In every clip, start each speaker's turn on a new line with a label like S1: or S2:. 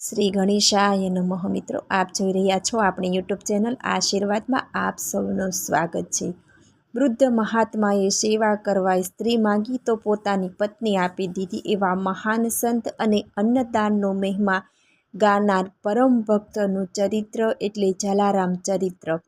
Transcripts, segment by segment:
S1: શ્રી ગણેશાય નમઃ. મિત્રો, આપ જોઈ રહ્યા છો આપણી યુટ્યુબ ચેનલ આશીર્વાદમાં આપ સૌનું સ્વાગત છે. વૃદ્ધ મહાત્માએ સેવા કરવા સ્ત્રી માંગી તો પોતાની પત્ની આપી દીધી એવા મહાન સંત અને અન્નદાનનો મહિમા ગાનાર પરમ ભક્તનું ચરિત્ર એટલે જલારામ ચરિત્ર.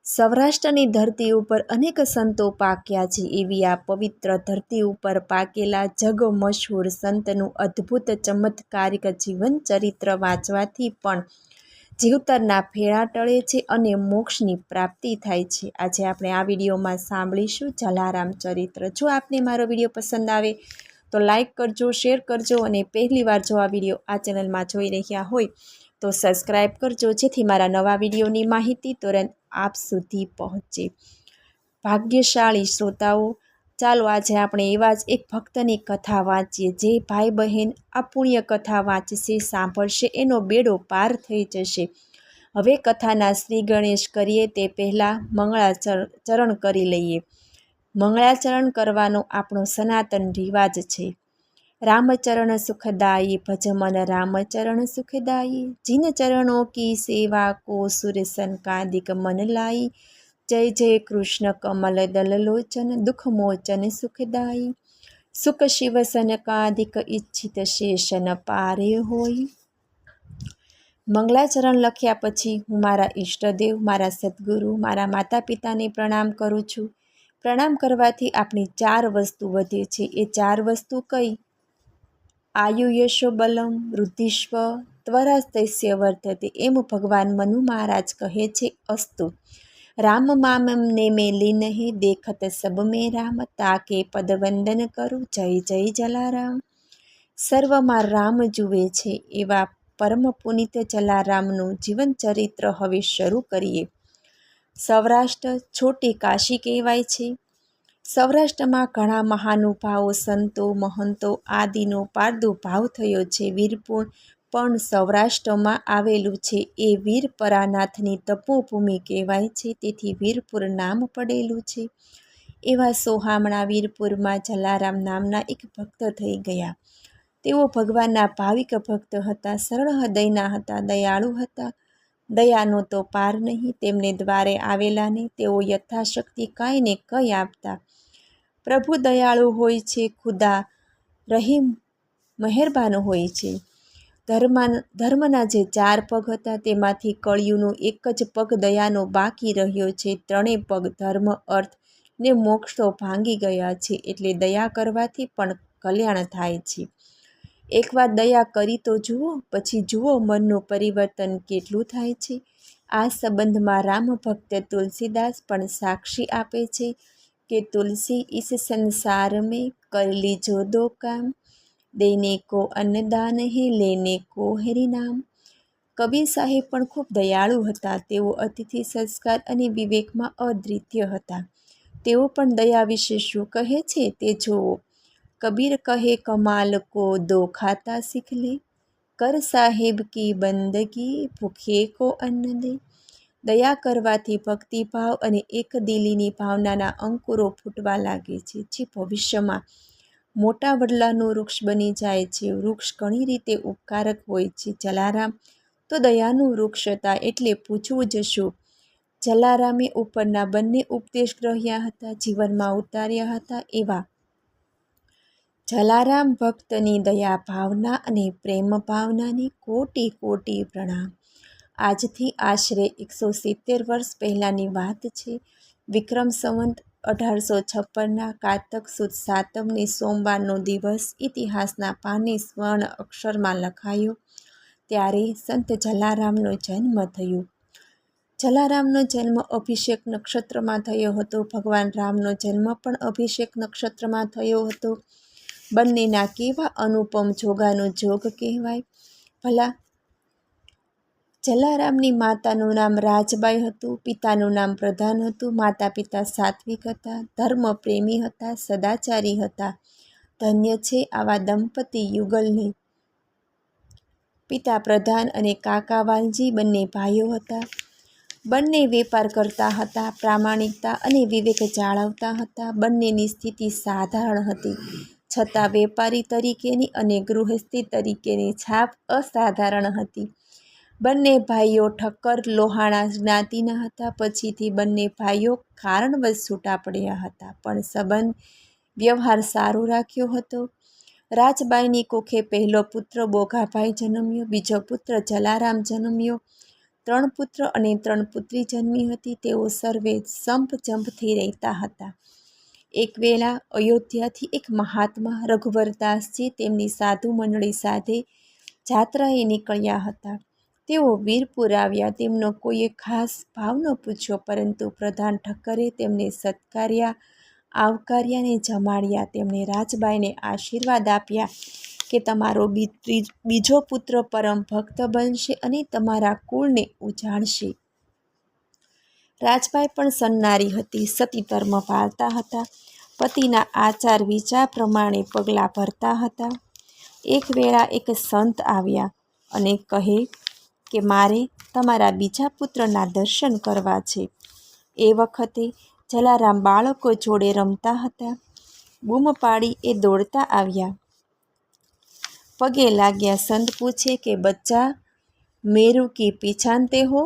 S1: સૌરાષ્ટ્રની ધરતી ઉપર અનેક સંતો પાક્યા છે. એવી આ પવિત્ર ધરતી ઉપર પાકેલા જગ મશહૂર સંતનું અદ્ભુત ચમત્કારિક જીવન ચરિત્ર વાંચવાથી પણ જીવતરના ફેરા ટળે છે અને મોક્ષની પ્રાપ્તિ થાય છે. આજે આપણે આ વિડીયોમાં સાંભળીશું જલારામ ચરિત્ર. જો આપને મારો વિડીયો પસંદ આવે તો લાઈક કરજો, શેર કરજો અને પહેલીવાર જો આ વિડીયો આ ચેનલમાં જોઈ રહ્યા હોય તો સબસ્ક્રાઈબ કરજો, જેથી મારા નવા વિડીયોની માહિતી તુરંત આપ સુધી પહોંચે. ભાગ્યશાળી શ્રોતાઓ, ચાલો આજે આપણે એવા જ એક ભક્તની કથા વાંચીએ. જે ભાઈ બહેન આ પુણ્ય કથા વાંચશે, સાંભળશે, એનો બેડો પાર થઈ જશે. હવે કથાના શ્રી ગણેશ કરીએ તે પહેલાં મંગળાચરણ કરી લઈએ. મંગળાચરણ કરવાનો આપણો સનાતન રિવાજ છે. रामचरण सुखदाई भज मन रामचरण सुखदाई जिन चरणों की सेवा को सुर संकादिक मन लाई जय जय कृष्ण कमल दल लोचन दुख मोचन सुखदाई सुख शिव सनकादिक इच्छित शेषन पारे होई। मंगलाचरण लख्या पछी हूँ मारा इष्टदेव, मारा सद्गुरु, मारा माता पिताने प्रणाम करूँ छूँ. प्रणाम करवाथी आपणी 4 वस्तु वधे छे. ए 4 वस्तु कई? आयुयशो बलम वृद्धिश्व त्वरास्तस्य वर्धते एम भगवान मनु महाराज कहे छे. अस्तु राम माम ने में लीन है देखत सब में राम ताके पदवंदन करूँ जय जय जलाराम. सर्वमां राम जुवे छे एवा परम पुनित जलारामનું જીવન ચરિત્ર હવે શરૂ કરીએ. સૌરાષ્ટ્ર છોટી કાશી કહેવાય છે. સૌરાષ્ટ્રમાં ઘણા મહાનુભાવો, સંતો, મહંતો આદિનો પ્રાદુર્ભાવ થયો છે. વીરપુર પણ સૌરાષ્ટ્રમાં આવેલું છે. એ વીરપરાનાથની તપોભૂમિ કહેવાય છે, તેથી વીરપુર નામ પડેલું છે. એવા સોહામણા વીરપુરમાં જલારામ નામના એક ભક્ત થઈ ગયા. તેઓ ભગવાનના ભાવિક ભક્ત હતા, સરળ હૃદયના હતા, દયાળુ હતા. દયાનો તો પાર નહીં. તેમને દ્વારે આવેલાને તેઓ યથાશક્તિ કંઈ ને કંઈ આપતા. પ્રભુ દયાળુ હોય છે, ખુદા રહીમ મહેરબાન હોય છે. ધર્મના જે 4 પગ હતા તેમાંથી કળિયુનો એક જ પગ દયાનો બાકી રહ્યો છે. 3 પગ ધર્મ, અર્થ ને મોક્ષ તો ભાંગી ગયા છે. એટલે દયા કરવાથી પણ કલ્યાણ થાય છે. એકવાર દયા કરી તો જુઓ, પછી જુઓ મનનું પરિવર્તન કેટલું થાય છે. આ સંબંધમાં રામ ભક્ત તુલસીદાસ પણ સાક્ષી આપે છે કે तुलसी इस संसार में कर लीजो 2 काम देने को अन्नदान है लेने को हरि नाम. કબીર સાહેબ પણ ખૂબ દયાળુ હતા. તેઓ અતિથિ સંસ્કાર અને વિવેકમાં અદ્વિતીય હતા. તેઓ પણ દયા વિશે શું કહે છે તે જુઓ. કબીર કહે કમાલ કો 2 खाता सीख ले कर साहेब की बंदगी भूखे को अन्न दे. દયા કરવાથી ભક્તિભાવ અને એક દિલીની ભાવનાના અંકુરો ફૂટવા લાગે છે, જે ભવિષ્યમાં મોટા વડલાનું વૃક્ષ બની જાય છે. વૃક્ષ ઘણી રીતે ઉપકારક હોય છે. જલારામ તો દયાનું વૃક્ષ હતા, એટલે પૂછવું જ શું. જલારામે ઉપરના બંને ઉપદેશ ગ્રહ્યા હતા, જીવનમાં ઉતાર્યા હતા. એવા જલારામ ભક્તની દયા ભાવના અને પ્રેમ ભાવનાને કોટી કોટી પ્રણામ. આજથી આશરે 170 વર્ષ પહેલાંની વાત છે. વિક્રમ સંવત 1856ના કારતક સુદ સાતમને સોમવારનો દિવસ ઇતિહાસના પાને સ્વર્ણ અક્ષરમાં લખાયો. ત્યારે સંત જલારામનો જન્મ થયો. જલારામનો જન્મ અભિષેક નક્ષત્રમાં થયો હતો. ભગવાન રામનો જન્મ પણ અભિષેક નક્ષત્રમાં થયો હતો. બંનેના કેવા અનુપમ જોગાનો જોગ કહેવાય ભલા. જલારામની માતાનું નામ રાજબાઈ હતું, પિતાનું નામ પ્રધાન હતું. માતા પિતા સાત્વિક હતા, ધર્મપ્રેમી હતા, સદાચારી હતા. ધન્ય છે આવા દંપતી યુગલને. પિતા પ્રધાન અને કાકા વાલજી બંને ભાઈઓ હતા. બંને વેપાર કરતા હતા, પ્રામાણિકતા અને વિવેક જાળવતા હતા. બંનેની સ્થિતિ સાધારણ હતી, છતાં વેપારી તરીકેની અને ગૃહસ્થી તરીકેની છાપ અસાધારણ હતી. બંને ભાઈઓ ઠક્કર લોહાણા જ્ઞાતિના હતા. પછીથી બંને ભાઈઓ કારણવશ છૂટા પડ્યા હતા, પણ સંબંધ વ્યવહાર સારો રાખ્યો હતો. રાજબાઈની કુખે પહેલો પુત્ર બોઘાભાઈ જન્મ્યો, બીજો પુત્ર જલારામ જન્મ્યો. 3 પુત્ર અને 3 પુત્રી જન્મી હતી. તેઓ સર્વે સંપ-જંપથી રહેતા હતા. એક વેળા અયોધ્યાથી એક મહાત્મા રઘુવરદાસજી તેમની સાધુ મંડળી સાથે જાત્રાએ નીકળ્યા હતા. તેઓ વીરપુર આવ્યા. તેમનો કોઈએ ખાસ ભાવ ન પૂછ્યો, પરંતુ પ્રધાન ઠક્કરે તેમને સત્કાર્યા, આવકાર્યા ને જમાડ્યા. તેમણે રાજબાઈને આશીર્વાદ આપ્યા કે તમારો બીજો પુત્ર પરમ ભક્ત બનશે અને તમારા કુળને ઉજાડશે. રાજબાઈ પણ સન્નારી હતી, સતી ધર્મ પાળતા હતા, પતિના આચાર વિચાર પ્રમાણે પગલાં ભરતા હતા. એક વેળા એક સંત આવ્યા અને કહે કે મારે તમારા બીજા પુત્રના દર્શન કરવા છે. એ વખતે જલારામ બાળકો જોડે રમતા હતા. બૂમ પાડી એ દોડતા આવ્યા, પગે લાગ્યા. સંત પૂછે કે બચ્ચા મેરુ કી પીછાનતે હો?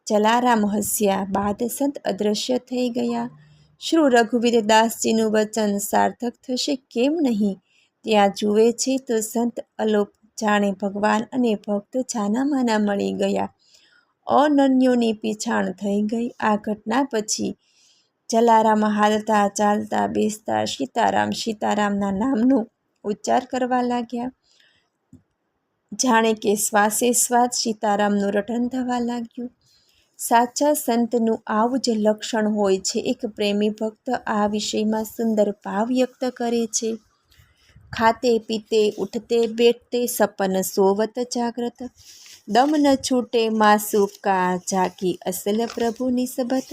S1: જલારામ હસ્યા. બાદ સંત અદૃશ્ય થઈ ગયા. શ્રી રઘુવીરદાસજીનું વચન સાર્થક થશે કેમ નહીં? ત્યાં જુએ છે તો સંત અલોપ, જાણે ભગવાન અને ભક્ત છાનામાના મળી ગયા. અનન્યોની પીછાણ થઈ ગઈ. આ ઘટના પછી જલારામ હાલતા ચાલતા બેસતા સીતારામ સીતારામના નામનો ઉચ્ચાર કરવા લાગ્યા. જાણે કે શ્વાસે શ્વાસ સીતારામનું રટન થવા લાગ્યું. સાચા સંતનું આવું જ લક્ષણ હોય છે. એક પ્રેમી ભક્ત આ વિષયમાં સુંદર ભાવ વ્યક્ત કરે છે. ખાતે પીતે ઉઠતે બેઠતે સપન સોવત જાગ્રત, દમ ન છૂટે માસૂક કા ઝાકી અસલ પ્રભુ નિસબત.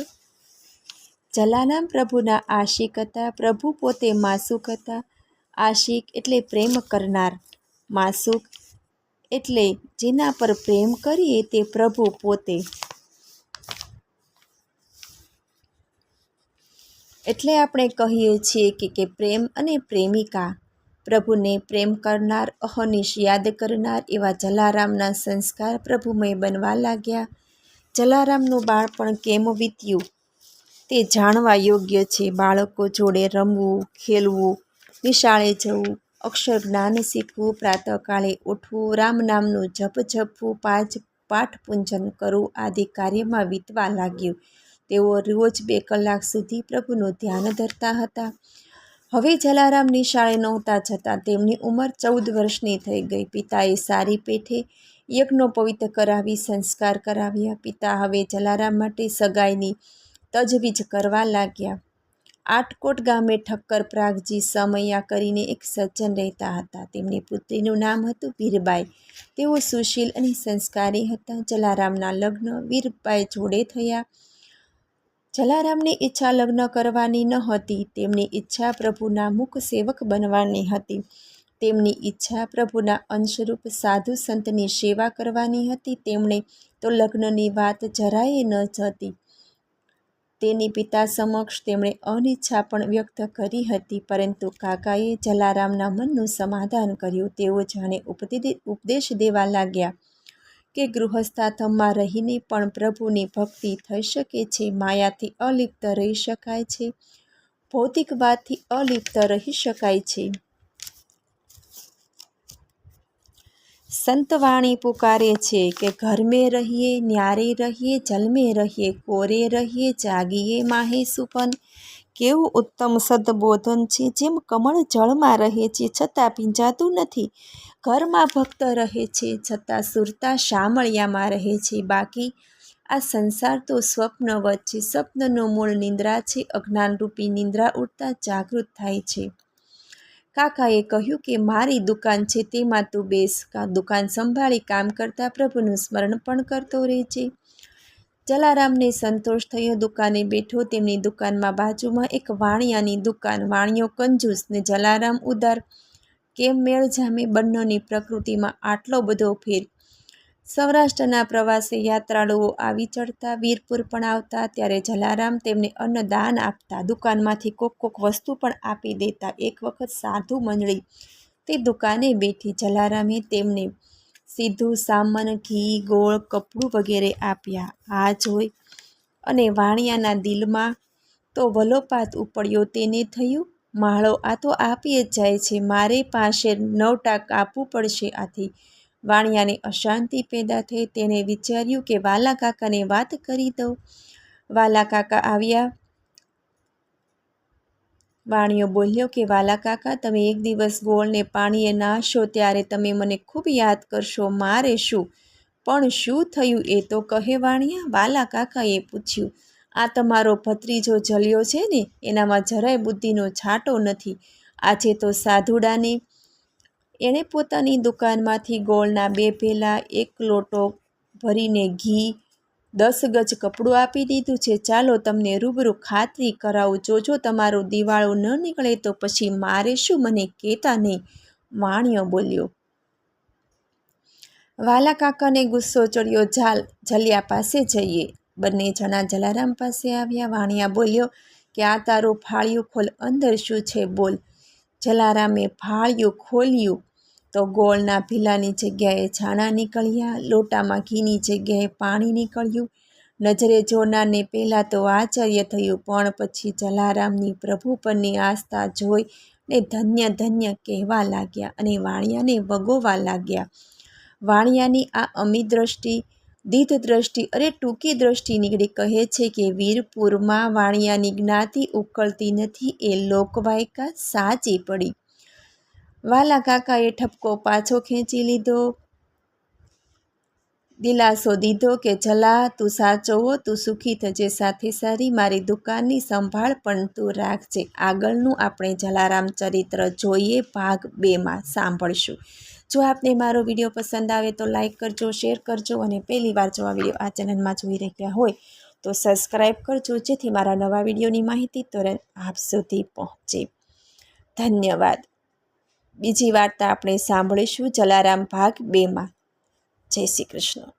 S1: જલારામ પ્રભુના આશિક હતા. પ્રભુ પોતે માસૂક હતા. આશિક એટલે પ્રેમ કરનાર, માસૂક એટલે જેના પર પ્રેમ કરીએ તે પ્રભુ પોતે. એટલે આપણે કહીએ છીએ કે પ્રેમ અને પ્રેમિકા. પ્રભુને પ્રેમ કરનાર, અહર્નિશ યાદ કરનાર એવા જલારામના સંસ્કાર પ્રભુમય બનવા લાગ્યા. જલારામનું બાળપણ કેમ વીત્યું તે જાણવા યોગ્ય છે. બાળકો જોડે રમવું, ખેલવું, નિશાળે જવું, અક્ષર જ્ઞાન શીખવું, પ્રાતઃકાળે ઉઠવું, રામ નામનું જપ જપવું, પાઠ પૂજન કરવું આદિ કાર્યમાં વીતવા લાગ્યું. તેઓ રોજ 2 કલાક સુધી પ્રભુનું ધ્યાન ધરતા હતા. હવે જલારામ નિશાળે નહોતા જતા. તેમની ઉંમર 14 વર્ષની થઈ ગઈ. પિતાએ સારી પેઠે યજ્ઞોપવિત કરાવી સંસ્કાર કરાવ્યા. પિતા હવે જલારામ માટે સગાઈની તજવીજ કરવા લાગ્યા. આટકોટ ગામે ઠક્કર પ્રાગજી સમૈયા કરીને એક સજ્જન રહેતા હતા. તેમની પુત્રીનું નામ હતું વીરબાઈ. તેઓ સુશીલ અને સંસ્કારી હતા. જલારામના લગ્ન વીરબાઈ જોડે થયા. જલારામની ઈચ્છા લગ્ન કરવાની ન હતી. તેમની ઈચ્છા પ્રભુના મુખ સેવક બનવાની હતી. તેમની ઈચ્છા પ્રભુના અંશરૂપ સાધુ સંતની સેવા કરવાની હતી. તેમણે તો લગ્નની વાત જરાયે ન હતી. તેની પિતા સમક્ષ તેમણે અનિચ્છા પણ વ્યક્ત કરી હતી, પરંતુ કાકાએ જલારામના મનનું સમાધાન કર્યું. તેઓ જાણે ઉપદેશ દેવા લાગ્યા કે ગૃહસ્થાશ્રમમાં રહીને પણ પ્રભુની ભક્તિ થઈ શકે છે. માયાથી અલિપ્ત રહી શકાય છે. ભૌતિકવાદથી અલિપ્ત રહી શકાય છે. સંતવાણી પુકારે છે કે ઘર મેં રહીએ, ન્યારે રહીએ, જલ મેં રહીએ, કોરે રહીએ, જાગીએ માહે સુપન. કેવું ઉત્તમ સદબોધન છે! જેમ કમળ જળમાં રહે છે છતાં ભીંજાતું નથી, ઘરમાં ભક્ત રહે છે છતાં સુરતા શામળિયામાં રહે છે. બાકી આ સંસાર તો સ્વપ્નવત છે. સ્વપ્નનું મૂળ નિંદ્રા છે. અજ્ઞાનરૂપી નિંદ્રા ઉડતા જાગૃત થાય છે. કાકાએ કહ્યું કે મારી દુકાન છે, તેમાં તું બેસ. દુકાન સંભાળી કામ કરતા પ્રભુનું સ્મરણ પણ કરતો રહેજે. જલારામને સંતોષ થયો. દુકાને બેઠો. તેમની દુકાનમાં બાજુમાં એક વાણિયાની દુકાન. વાણિયો કંજૂસ ને જલારામ ઉદાર. કેમ મેળ જામે? બંનેની પ્રકૃતિમાં આટલો બધો ફેર. સૌરાષ્ટ્રના પ્રવાસે યાત્રાળુઓ આવી ચડતા, વીરપુર પણ આવતા, ત્યારે જલારામ તેમને અન્નદાન આપતા, દુકાનમાંથી કોક વસ્તુ પણ આપી દેતા. એક વખત સાધુ મંડળી તે દુકાને બેઠી. જલારામે તેમને સીધું સામન, ઘી, ગોળ, કપડું વગેરે આપ્યા. આ જોઈ અને વાણિયાના દિલમાં તો વલોપાત ઉપડ્યો. તેને થયું, માળો આ તો આપી જ જાય છે, મારે પાસે 9 આપવું પડશે. આથી વાણિયાને અશાંતિ પેદા થઈ. તેણે વિચાર્યું કે વાલા કાકાને વાત કરી દઉં. વાલા કાકા આવ્યા. વાણિયો બોલ્યો કે વાલા કાકા, તમે એક દિવસ ગોળને પાણીએ નાશો ત્યારે તમે મને ખૂબ યાદ કરશો. મારે શું પણ શું થયું એ તો કહે વાણિયા. વાલા કાકાએ પૂછ્યું, આ તમારો ભત્રીજો જલ્યો છે ને, એનામાં જરાય બુદ્ધિનો છાંટો નથી. આજે તો સાધુડાને એણે પોતાની દુકાનમાંથી ગોળના 2 ભેલા, 1 લોટો ભરીને ઘી, 10 ગજ કપડું આપી દીધું છે. ચાલો તમને રૂબરૂ ખાતરી કરાવું. જોજો તમારું દિવાળું ન નીકળે તો પછી મારે શું, મને કહેતા નહીં. વાણિયો બોલ્યો. વાલા કાકાને ગુસ્સો ચડ્યો. ચાલ જલિયા પાસે જઈએ. બંને જણા જલારામ પાસે આવ્યા. વાણિયા બોલ્યો કે આ તારું ફાળિયું ખોલ, અંદર શું છે બોલ. જલારામે ફાળિયું ખોલ્યું તો ગોળના ભીલાની જગ્યાએ છાણા નીકળ્યા, લોટામાં ઘીની જગ્યાએ પાણી નીકળ્યું. નજરે જોનારને પહેલાં તો આશ્ચર્ય થયું, પણ પછી જલારામની પ્રભુ પરની આસ્થા જોઈ ને ધન્ય ધન્ય કહેવા લાગ્યા અને વાણિયાને વગોવા લાગ્યા. વાણિયાની આ અમી દ્રષ્ટિ, દીધ દ્રષ્ટિ, અરે ટૂંકી દ્રષ્ટિ નીકળી. કહે છે કે વીરપુરમાં વાણિયાની જ્ઞાતિ ઉકળતી નથી, એ લોકવાયકા સાચી પડી. વાલા કાકાએ ઠપકો પાછો ખેંચી લીધો, દિલાસો દીધો કે જલા, તું સાચો હો, તું સુખી થજે, સાથે સારી મારી દુકાનની સંભાળ પણ તું રાખજે. આગળનું આપણે જલારામ ચરિત્ર જોઈએ ભાગ 2માં સાંભળશું. જો આપને મારો વિડીયો પસંદ આવે તો લાઈક કરજો, શેર કરજો અને પહેલી વાર જો આ વિડીયો આ ચેનલમાં જોઈ રહ્યા હોય તો સબસ્ક્રાઈબ કરજો, જેથી મારા નવા વિડીયોની માહિતી તુરંત આપ સુધી પહોંચે. ધન્યવાદ. બીજી વાર્તા આપણે સાંભળીશું જલારામ ભાગ 2માં. જય શ્રી કૃષ્ણ.